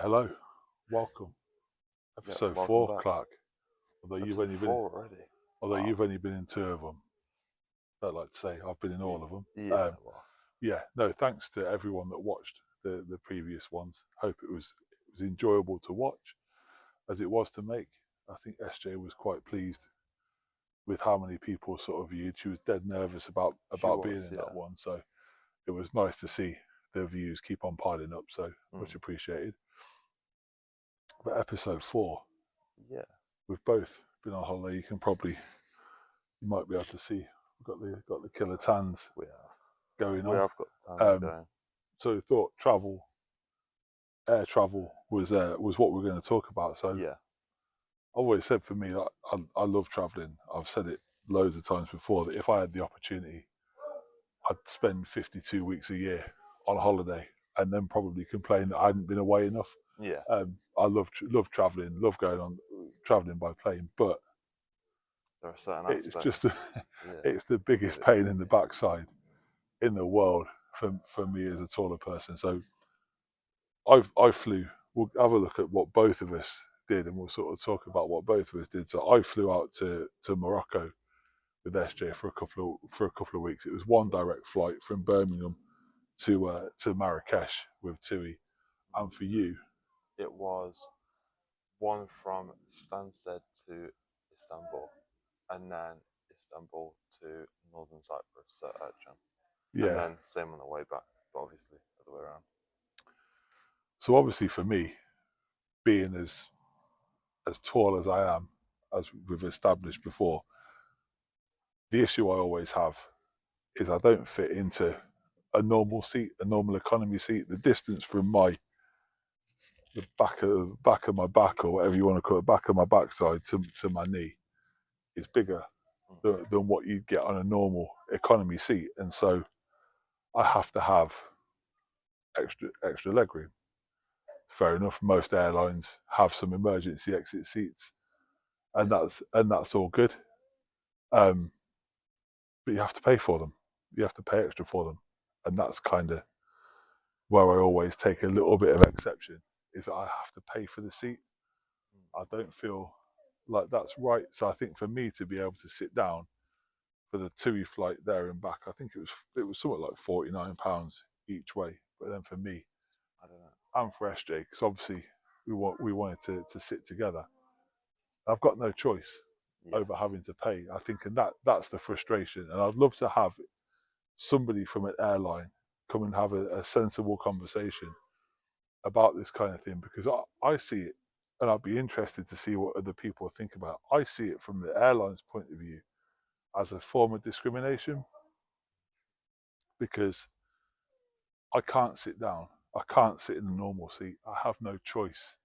hello, welcome. Yeah, Episode welcome 4, back. Clark. Although you've Episode only been, 4 already. Wow. you've only been in 2 of them. I'd like to say I've been in all of them. Yeah, well, No, thanks to everyone that watched the previous ones. Hope it was enjoyable to watch, as it was to make. I think SJ was quite pleased with how many people sort of viewed. She was dead nervous about being in that one, so it was nice to see the views keep on piling up. So much appreciated. But episode 4. Yeah. We've both been on holiday. You might be able to see. We've got the killer tans We have. going We on. have got the time going. So we thought air travel was what we're going to talk about. So Yeah. I've always said, for me, I love traveling. I've said it loads of times before that if I had the opportunity, I'd spend 52 weeks a year on holiday and then probably complain that I hadn't been away enough. Yeah. I love traveling, love going on traveling by plane, but There are certain it's aspects. just it's the biggest pain in the backside in the world for me as a taller person. So I flew. We'll have a look at what both of us did, and we'll sort of talk about what both of us did. So I flew out to Morocco with SJ for a couple of weeks. It was one direct flight from Birmingham to Marrakesh with Tui, and for you, It was one from Stansted to Istanbul, and then Istanbul to Northern Cyprus, so Ercan. yeah. And then same on the way back, but obviously the other way around. So obviously for me, being as tall as I am, as we've established before, the issue I always have is I don't fit into a normal seat, a normal economy seat. The distance from the back of my back, or whatever you want to call it, back of my backside to my knee, is bigger than what you'd get on a normal economy seat, and so I have to have extra leg room. Fair enough. Most airlines have some emergency exit seats, and that's all good. But you have to pay for them. You have to pay extra for them, and that's kind of where I always take a little bit of exception. Is that I have to pay for the seat. I don't feel like that's right. So I think for me to be able to sit down for the TUI flight there and back, I think it was something like £49 each way. But then for me, I don't know. and for SJ, because obviously we wanted to sit together. I've got no choice over having to pay. I think, and that's the frustration. And I'd love to have somebody from an airline come and have a sensible conversation about this kind of thing, because I see it, and I'd be interested to see what other people think about it. I see it from the airline's point of view as a form of discrimination, because I can't sit down. I can't sit in a normal seat. I have no choice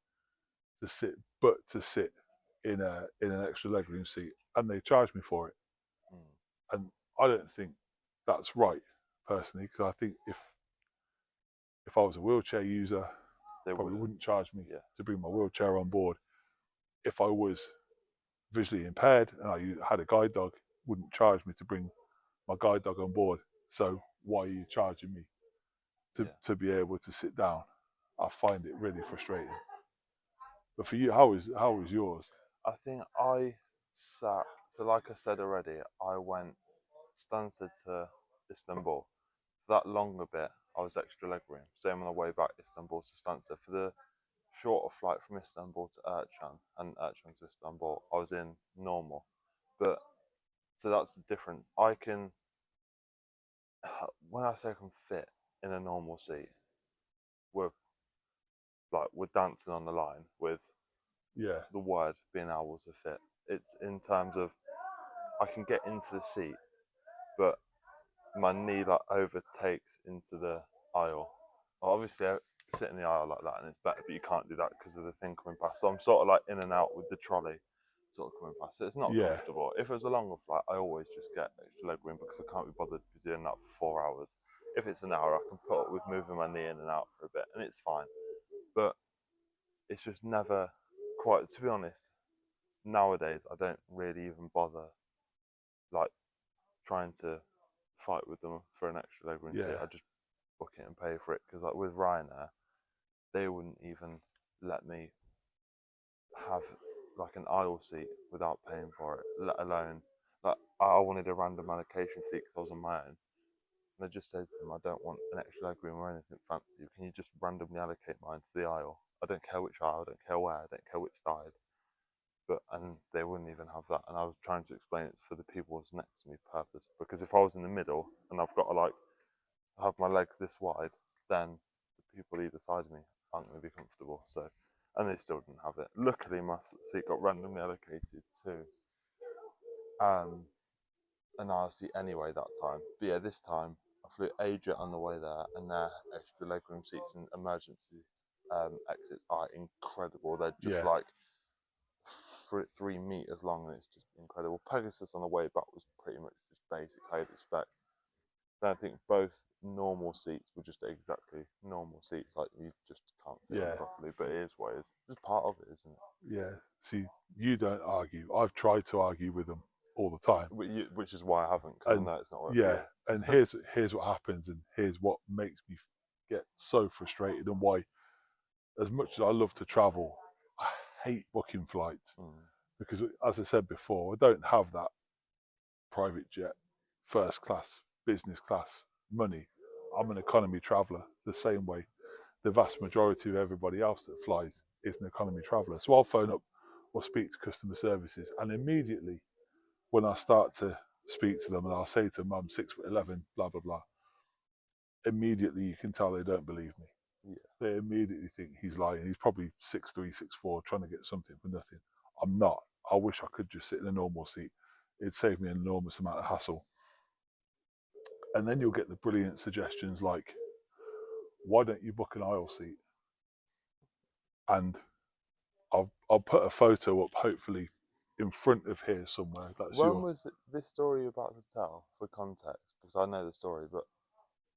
to sit in an extra legroom seat, and they charge me for it. And I don't think that's right, personally, because I think if I was a wheelchair user, they probably wouldn't charge me to bring my wheelchair on board. If I was visually impaired and I had a guide dog, wouldn't charge me to bring my guide dog on board. So why are you charging me to be able to sit down? I find it really frustrating. But for you, how was yours? I think I sat, so like I said already, I went Stansted to Istanbul. For that longer bit, I was extra leg room. Same on the way back, Istanbul to Stansted. For the shorter flight from Istanbul to Ercan and Ercan to Istanbul, I was in normal. But, so that's the difference. I can, when I say I can fit in a normal seat, with dancing on the line with the word being able to fit. It's in terms of I can get into the seat, but my knee overtakes into the aisle. Well, obviously, I sit in the aisle like that, and it's better, but you can't do that because of the thing coming past. So I'm sort of like in and out with the trolley, sort of coming past. So it's not comfortable. If it was a longer flight, I always just get extra leg room because I can't be bothered to be doing that for 4 hours. If it's an hour, I can put up with moving my knee in and out for a bit, and it's fine. But it's just never quite, to be honest, nowadays I don't really even bother trying to fight with them for an extra leg room seat. I just book it and pay for it, because with Ryanair, they wouldn't even let me have like an aisle seat without paying for it, let alone like I wanted a random allocation seat because I was on my own. And I just said to them, I don't want an extra leg room or anything fancy. Can you just randomly allocate mine to the aisle? I don't care which aisle, I don't care where, I don't care which side. And they wouldn't even have that. And I was trying to explain it for the people who's next to me purpose. Because if I was in the middle and I've got to like have my legs this wide, then the people either side of me aren't going to be comfortable. So, and they still didn't have it. Luckily, my seat got randomly allocated to an aisle seat anyway that time. But yeah, this time I flew AJ on the way there, and their extra legroom seats and emergency exits are incredible. They're just like 3 meters long, and it's just incredible. Pegasus on the way back was pretty much just basic how you'd expect. Then I think both normal seats were just exactly normal seats, like you just can't fit them properly. But it is what it is. It's part of it, isn't it? Yeah. See, you don't argue. I've tried to argue with them all the time, which is why I haven't, because I know it's not working. Yeah, and here's what happens, and here's what makes me get so frustrated, and why, as much as I love to travel, I hate booking flights because, as I said before, I don't have that private jet, first class, business class money. I'm an economy traveller the same way the vast majority of everybody else that flies is an economy traveller. So I'll phone up or speak to customer services, and immediately when I start to speak to them and I'll say to them, I'm 6'11", blah, blah, blah, immediately you can tell they don't believe me. Yeah. They immediately think he's lying. He's probably 6'3", 6'4", trying to get something for nothing. I'm not. I wish I could just sit in a normal seat. It'd save me an enormous amount of hassle. And then you'll get the brilliant suggestions like, why don't you book an aisle seat? And I'll put a photo up, hopefully, in front of here somewhere. When was this story you're about to tell, for context? Because I know the story, but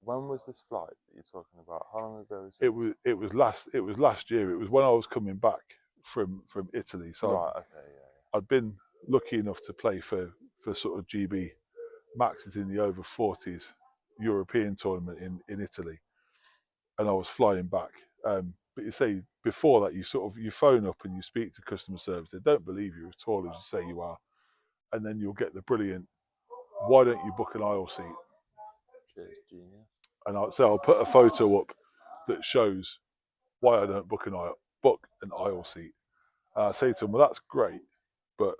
when was this flight that you're talking about? How long ago was it? It was last year. It was when I was coming back from Italy. So right, okay, yeah. I'd been lucky enough to play for sort of GB Maxes in the over 40s European tournament in Italy, and I was flying back. But you say before that, you phone up and you speak to customer service. They don't believe you as tall as you say you are, and then you'll get the brilliant, why don't you book an aisle seat? Cheers, genius. And I'll put a photo up that shows why I don't book an aisle seat. And I say to them, well, that's great, but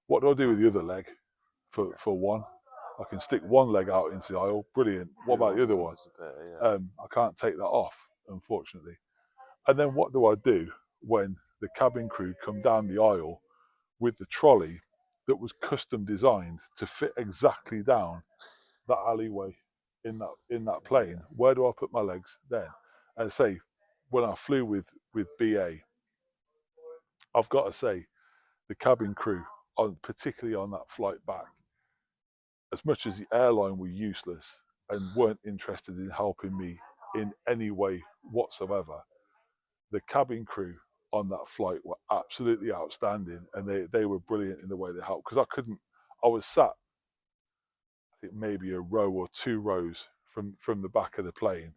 what do I do with the other leg for one? I can stick one leg out into the aisle, brilliant. What about the other one? Yeah. I can't take that off, unfortunately. And then what do I do when the cabin crew come down the aisle with the trolley that was custom designed to fit exactly down that alleyway in that plane? Where do I put my legs then? And say, when I flew with BA, I've got to say, the cabin crew, particularly on that flight back, as much as the airline were useless and weren't interested in helping me in any way whatsoever, the cabin crew on that flight were absolutely outstanding, and they were brilliant in the way they helped. Because I was sat, I think maybe a row or two rows from the back of the plane.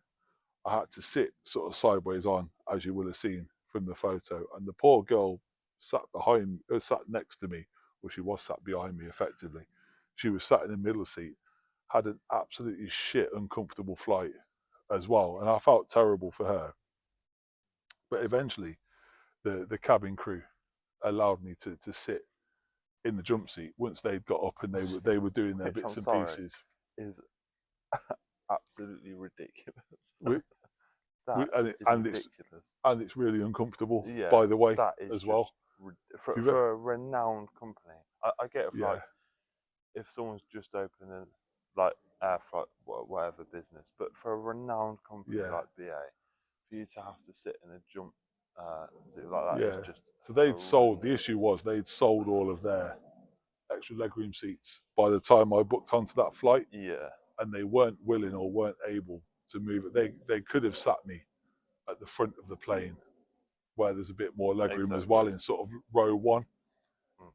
I had to sit sort of sideways on, as you will have seen from the photo, and the poor girl sat next to me, well, she was sat behind me effectively. She was sat in the middle seat, had an absolutely shit, uncomfortable flight as well, and I felt terrible for her. But eventually, the cabin crew allowed me to sit in the jump seat once they'd got up and they were doing their bits and pieces. Is absolutely ridiculous. Ridiculous. And it's really uncomfortable, by the way, as well. For a renowned company, I get it. Like, if someone's just opening like air flight, whatever business, but for a renowned company like BA, for you to have to sit in a jump like that is just. So they'd sold. The issue was they'd sold all of their extra legroom seats by the time I booked onto that flight. Yeah. And they weren't willing or weren't able to move it. They could have sat me at the front of the plane, where there's a bit more legroom as well, in sort of row one.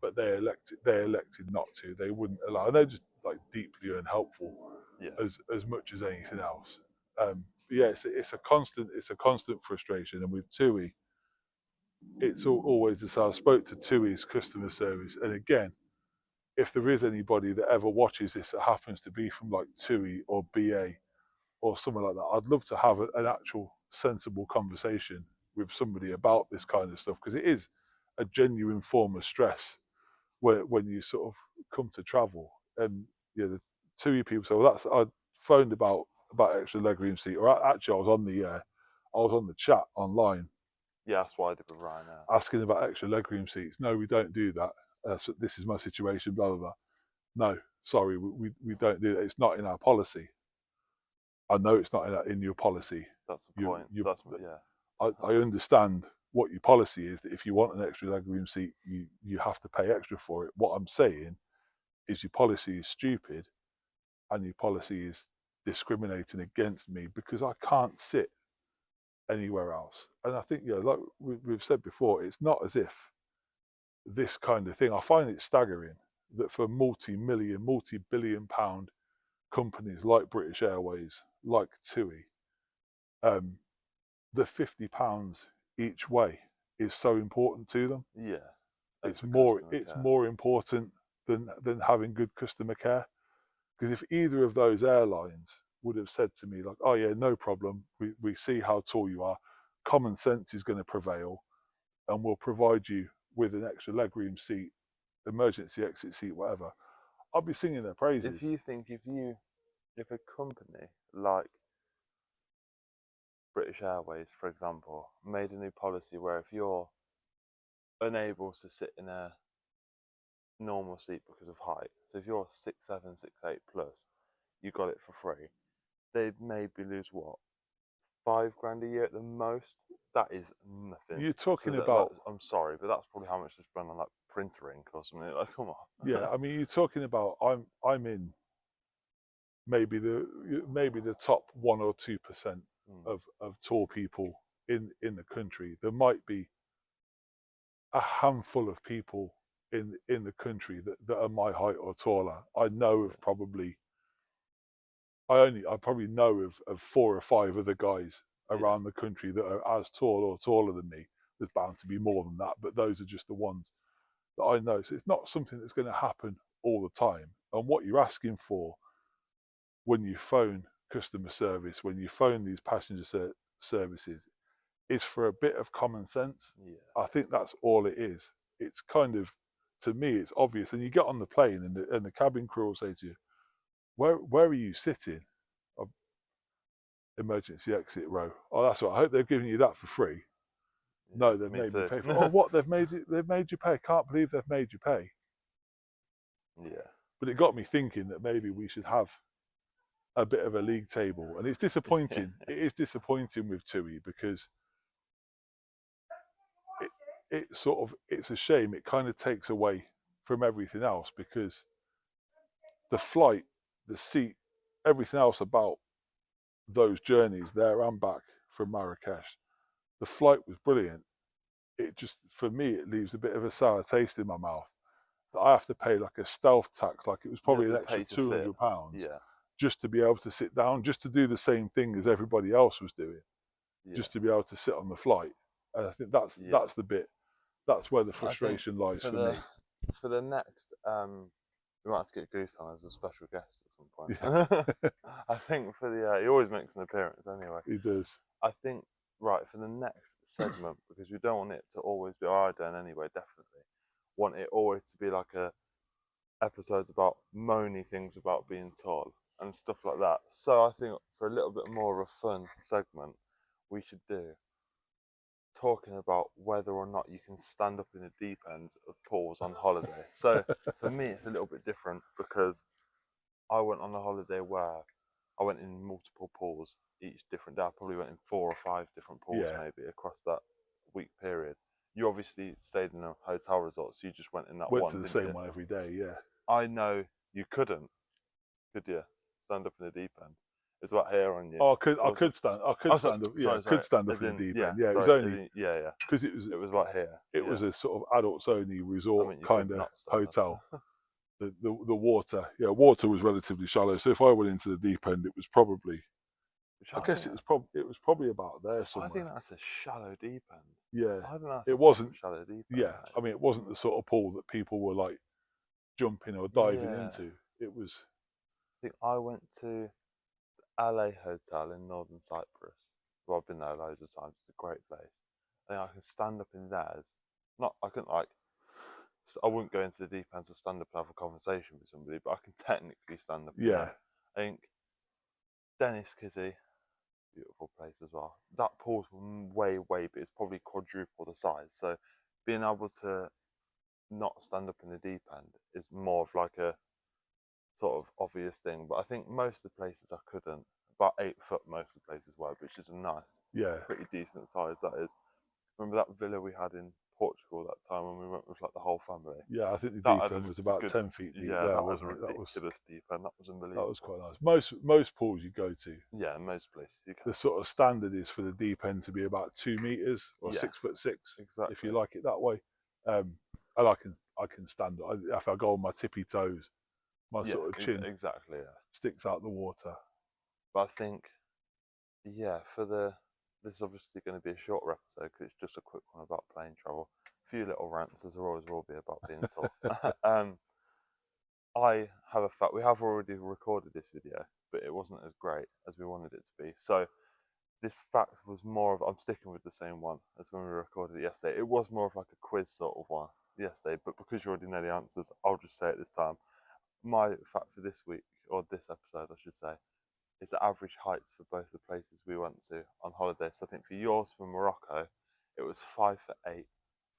But they elected not to. They wouldn't allow. And they're just like deeply unhelpful, as much as anything else. But yeah, it's a constant frustration. And with TUI, it's always the same. I spoke to TUI's customer service, and again, if there is anybody that ever watches this that happens to be from like TUI or BA or something like that, I'd love to have an actual sensible conversation with somebody about this kind of stuff, because it is a genuine form of stress when you sort of come to travel. And the TUI people say, well, that's, I phoned about extra legroom seat, or actually I was on the chat online. Yeah, that's what I did with Ryanair. Asking about extra legroom seats. No, we don't do that. So this is my situation, blah, blah, blah. No, sorry, we don't do that. It's not in our policy. I know it's not in your policy. That's the point. I understand what your policy is, that if you want an extra legroom seat, you have to pay extra for it. What I'm saying is your policy is stupid, and your policy is discriminating against me because I can't sit anywhere else. And I think, like we've said before, it's not as if this kind of thing, I find it staggering that for multi-million, multi-billion pound companies like British Airways, like TUI, the £50 each way is so important to them. Yeah, it's more important than having good customer care. Because if either of those airlines would have said to me like, oh yeah, no problem, we see how tall you are, common sense is going to prevail, and we'll provide you with an extra legroom seat, emergency exit seat, whatever, I'll be singing their praises. If a company like British Airways, for example, made a new policy where if you're unable to sit in a normal seat because of height, so if you're 6'7", 6'8" plus, you got it for free, they'd maybe lose what, £5,000 a year at the most. That is nothing. You're talking about. I'm sorry, but that's probably how much they spend on like printer ink or something. Like, come on. Yeah, I mean, you're talking about. I'm in maybe the top 1 or 2% of tall people in the country. There might be a handful of people in the country that are my height or taller. I know of probably. I probably know of 4 or 5 other guys around the country that are as tall or taller than me. There's bound to be more than that, but those are just the ones that I know. So it's not something that's going to happen all the time. And what you're asking for when you phone customer service, when you phone these passenger services, is for a bit of common sense. Yeah. I think that's all it is. It's kind of, to me, it's obvious. And you get on the plane and the cabin crew will say to you, where are you sitting? Emergency exit row. Oh, that's right. I hope they've given you that for free. Yeah, no, they've made me pay for it. Oh, what? They've made you pay. Can't believe they've made you pay. Yeah. But it got me thinking that maybe we should have a bit of a league table. And it's disappointing. It is disappointing with TUI because it's a shame. It kind of takes away from everything else, because the flight, the seat, everything else about those journeys there and back from Marrakesh, the flight was brilliant. It just, for me, it leaves a bit of a sour taste in my mouth that I have to pay like a stealth tax, like it was probably an extra £200 just to be able to sit down, just to do the same thing as everybody else was doing, just to be able to sit on the flight. And I think that's the bit, that's where the frustration lies for me. For the next, we might have to get Goose on as a special guest at some point. Yeah. I think for the, he always makes an appearance anyway. He does. I think, right, for the next segment, because we don't want it to always be, I don't anyway, definitely, want it always to be like episodes about moany things about being tall and stuff like that. So I think for a little bit more of a fun segment, we should do talking about whether or not you can stand up in the deep ends of pools on holiday. So for me, it's a little bit different because I went on a holiday where I went in multiple pools each different day. I probably went in 4 or 5 different pools maybe across that week period. You obviously stayed in a hotel resort, so you just went in that one. Went to the same one every day, yeah. I know you couldn't, could you? Stand up in the deep end. It's about hair on you. Oh, I could stand up. Yeah, could stand up in the deep end. Yeah, it was only because it was like here. It was a sort of adults only resort kind of hotel. The water was relatively shallow. So if I went into the deep end, it was probably I guess it was probably about there somewhere. I think that's a shallow deep end. Yeah, I think that's it wasn't shallow deep end. Yeah, I mean, it wasn't the sort of pool that people were like jumping or diving into. It was. I think I went to the LA hotel in northern Cyprus. Well, I've been there loads of times. It's a great place. I think I can stand up in theirs. I couldn't I wouldn't go into the deep end to stand up and have a conversation with somebody, but I can technically stand up in there. I think Dennis Kitty, beautiful place as well. That pool's way, way big. It's probably quadruple the size. So being able to not stand up in the deep end is more of like a sort of obvious thing. But I think most of the places I couldn't. About 8 foot most of the places were, which is a nice, pretty decent size that is. Remember that villa we had in Portugal that time when we went with like the whole family? Yeah, I think the deep end was about 10 feet deep. Yeah, there, that was wasn't it? ridiculous deep end. That was unbelievable. That was quite nice. Most pools you go to. Yeah, most places you can. The sort of standard is for the deep end to be about 2 meters or 6'6". Exactly. If you like it that way. And I can stand it. If I go on my tippy toes, my sort of chin sticks out the water. But I think, this is obviously going to be a shorter episode because it's just a quick one about plane travel. A few little rants, as there always will be about being tall. I have a fact. We have already recorded this video, but it wasn't as great as we wanted it to be. So this fact was more of, I'm sticking with the same one as when we recorded it yesterday. It was more of like a quiz sort of one yesterday, but because you already know the answers, I'll just say it this time. My fact for this week, or this episode I should say, is the average heights for both the places we went to on holiday. So I think for yours, for Morocco, it was 5'8"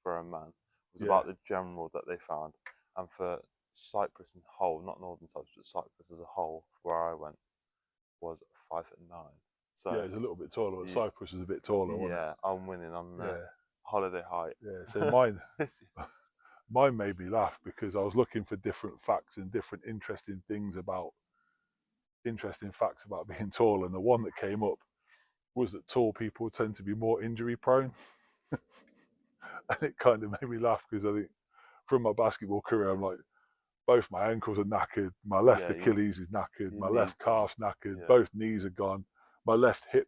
for a man. It was about the general that they found. And for Cyprus in whole, not Northern Cyprus, but Cyprus as a whole, where I went, was 5'9". So yeah, it's a little bit taller. Cyprus is a bit taller. Yeah, I'm winning on holiday height. Yeah, so mine made me laugh because I was looking for different facts and different interesting facts about being tall, and the one that came up was that tall people tend to be more injury prone. And it kind of made me laugh because I think from my basketball career, I'm like, both my ankles are knackered, my left Achilles is knackered, my left calf's knackered, both knees are gone, my left hip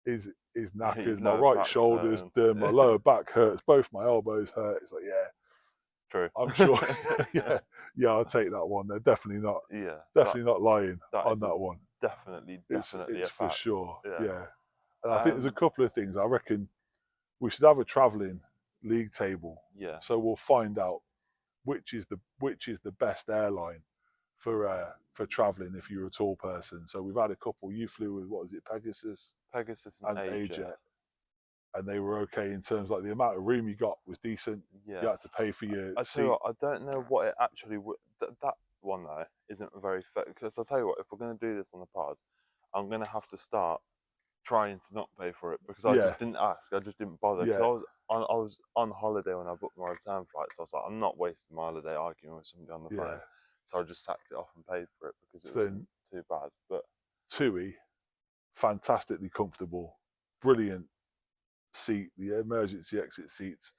is knackered, my right shoulder's done, my lower back hurts, both my elbows hurt. It's like, true. I'm sure. I'll take that one. They're definitely not not lying on that one. Definitely it's a for fact. sure. Yeah. And I think there's a couple of things. I reckon we should have a travelling league table. Yeah. So we'll find out which is the best airline for travelling if you're a tall person. So we've had a couple. You flew with, what was it, Pegasus and AJet. And they were okay in terms like the amount of room you got was decent. Yeah. You had to pay for your I seat. tell you what, I don't know what it actually would. That one though isn't very fair, because I'll tell you what, if we're going to do this on the pod, I'm going to have to start trying to not pay for it because I just didn't ask. I just didn't bother. Yeah. I was on holiday when I booked my return flight, so I was like, I'm not wasting my holiday arguing with somebody on the phone. So I just sacked it off and paid for it because it wasn't too bad. But TUI, fantastically comfortable, brilliant seat, the emergency exit seats,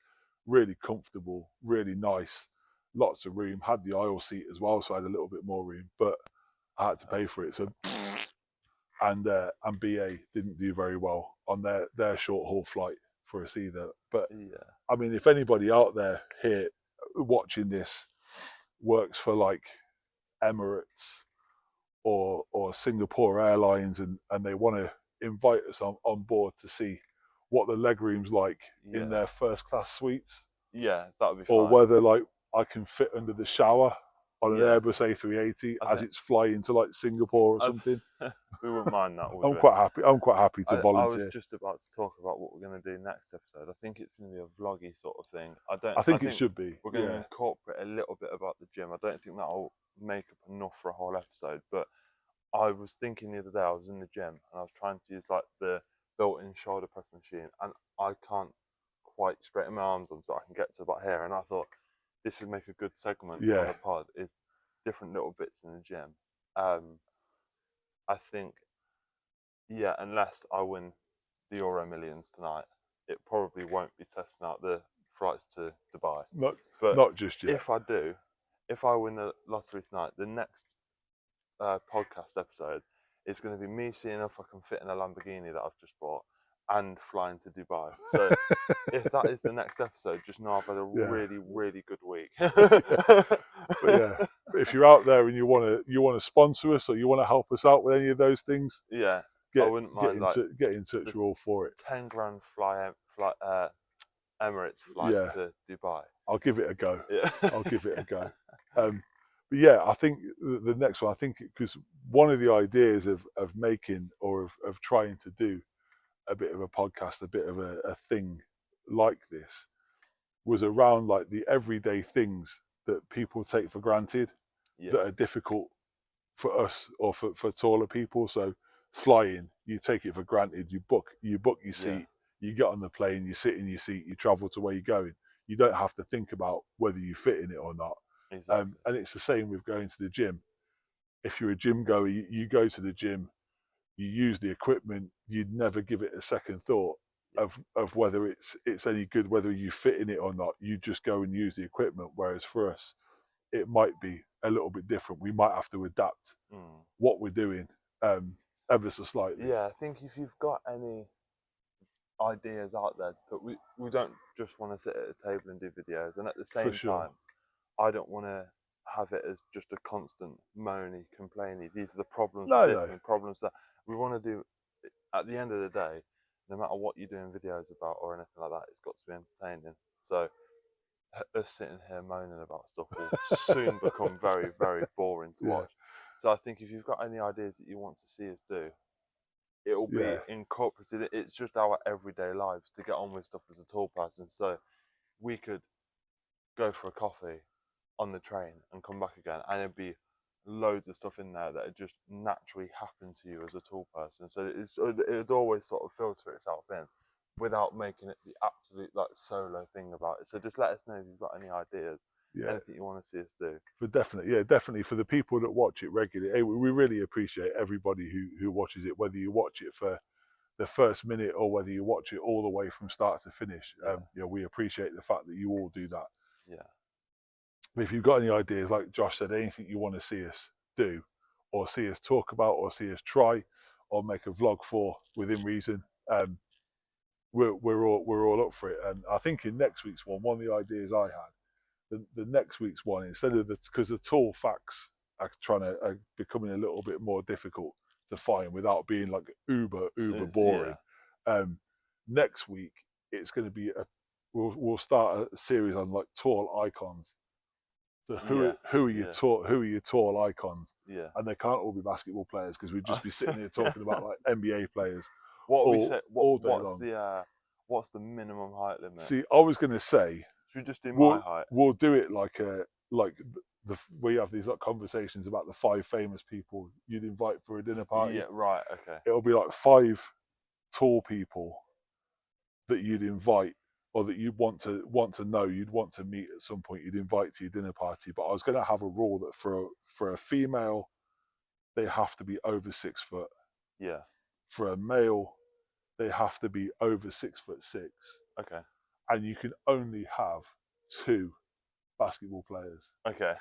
really comfortable, really nice, lots of room. Had the aisle seat as well, so I had a little bit more room, but I had to pay for it. So, and BA didn't do very well on their short haul flight for us either. But I mean, if anybody out there here watching this works for like Emirates or Singapore Airlines and they want to invite us on board to see what the leg room's like in their first class suites. Yeah, that would be fine. Or whether like I can fit under the shower on an Airbus A380 as it's flying to like Singapore or something. We wouldn't mind that. I'm quite happy to volunteer. I was just about to talk about what we're going to do next episode. I think it's going to be a vloggy sort of thing. I think it should be. We're going to incorporate a little bit about the gym. I don't think that'll make up enough for a whole episode, but I was thinking the other day, I was in the gym and I was trying to use like the built-in shoulder press machine, and I can't quite straighten my arms on so I can get to about here. And I thought this would make a good segment on the pod, is different little bits in the gym. I think, unless I win the Euro Millions tonight, it probably won't be testing out the flights to Dubai. Not just yet. If I do, if I win the lottery tonight, the next podcast episode it's going to be me seeing if I can fit in a Lamborghini that I've just bought and flying to Dubai. So if that is the next episode, just know I've had a really, really good week. But yeah, if you're out there and you want to sponsor us or you want to help us out with any of those things, yeah, I wouldn't mind. Get in touch. We're all for it. 10 grand Emirates flight to Dubai. I'll give it a go. Yeah. I'll give it a go. But yeah, I think the next one, because one of the ideas of making or of trying to do a bit of a podcast, a bit of a thing like this, was around like the everyday things that people take for granted that are difficult for us or for taller people. So flying, you take it for granted. You book your seat, you get on the plane, you sit in your seat, you travel to where you're going. You don't have to think about whether you fit in it or not. Exactly. And it's the same with going to the gym. If you're a gym goer, you go to the gym, you use the equipment, you'd never give it a second thought of whether it's any good, whether you fit in it or not. You just go and use the equipment. Whereas for us, it might be a little bit different. We might have to adapt what we're doing ever so slightly. Yeah, I think if you've got any ideas out there to put, we don't just want to sit at a table and do videos, and at the same time, I don't want to have it as just a constant moany, complainy. These are the problems with this and the problems that. We want to do. At the end of the day, no matter what you're doing videos about or anything like that, it's got to be entertaining. So us sitting here moaning about stuff will soon become very, very boring to watch. So I think if you've got any ideas that you want to see us do, it will be incorporated. It's just our everyday lives to get on with stuff as a tall person. So we could go for a coffee on the train and come back again, and it'd be loads of stuff in there that just naturally happen to you as a tall person. So it'd always sort of filter itself in without making it the absolute like solo thing about it. So just let us know if you've got any ideas, anything you want to see us do. But definitely for the people that watch it regularly, we really appreciate everybody who watches it, whether you watch it for the first minute or whether you watch it all the way from start to finish. We appreciate the fact that you all do that. Yeah. But if you've got any ideas, like Josh said, anything you want to see us do or see us talk about or see us try or make a vlog for within reason, we're all up for it. And I think in next week's one of the ideas I had, the next week's one, instead of because the tall facts are becoming a little bit more difficult to find without being like uber boring. Next week it's going to be we'll start a series on like tall icons. So who are your tall icons? Yeah. And they can't all be basketball players because we'd just be sitting here talking about like NBA players. What's the minimum height limit? See, I was going to say, should we just do my height? We'll do it like we have these like conversations about the 5 famous people you'd invite for a dinner party. Yeah, right. Okay. It'll be like 5 tall people that you'd invite, or that you'd want to know, you'd want to meet at some point, you'd invite to your dinner party. But I was going to have a rule that for a female, they have to be over 6 foot. Yeah. For a male, they have to be over 6'6". Okay. And you can only have 2 basketball players. Okay.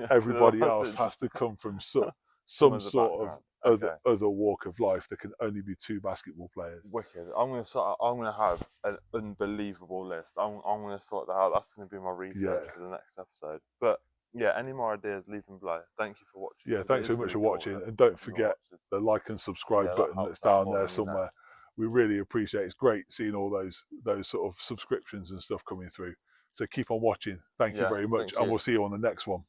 Everybody else has to come from some sort of other walk of life. There can only be 2 basketball players. Wicked. I'm gonna have an unbelievable list. I'm gonna sort that out. That's gonna be my research for the next episode. But yeah, any more ideas, leave them below. Thank you for watching. Yeah, thanks so much for watching, and don't forget the like and subscribe button that's down there somewhere. We really appreciate it. It's great seeing all those sort of subscriptions and stuff coming through. So keep on watching. Thank you very much, and we'll see you on the next one.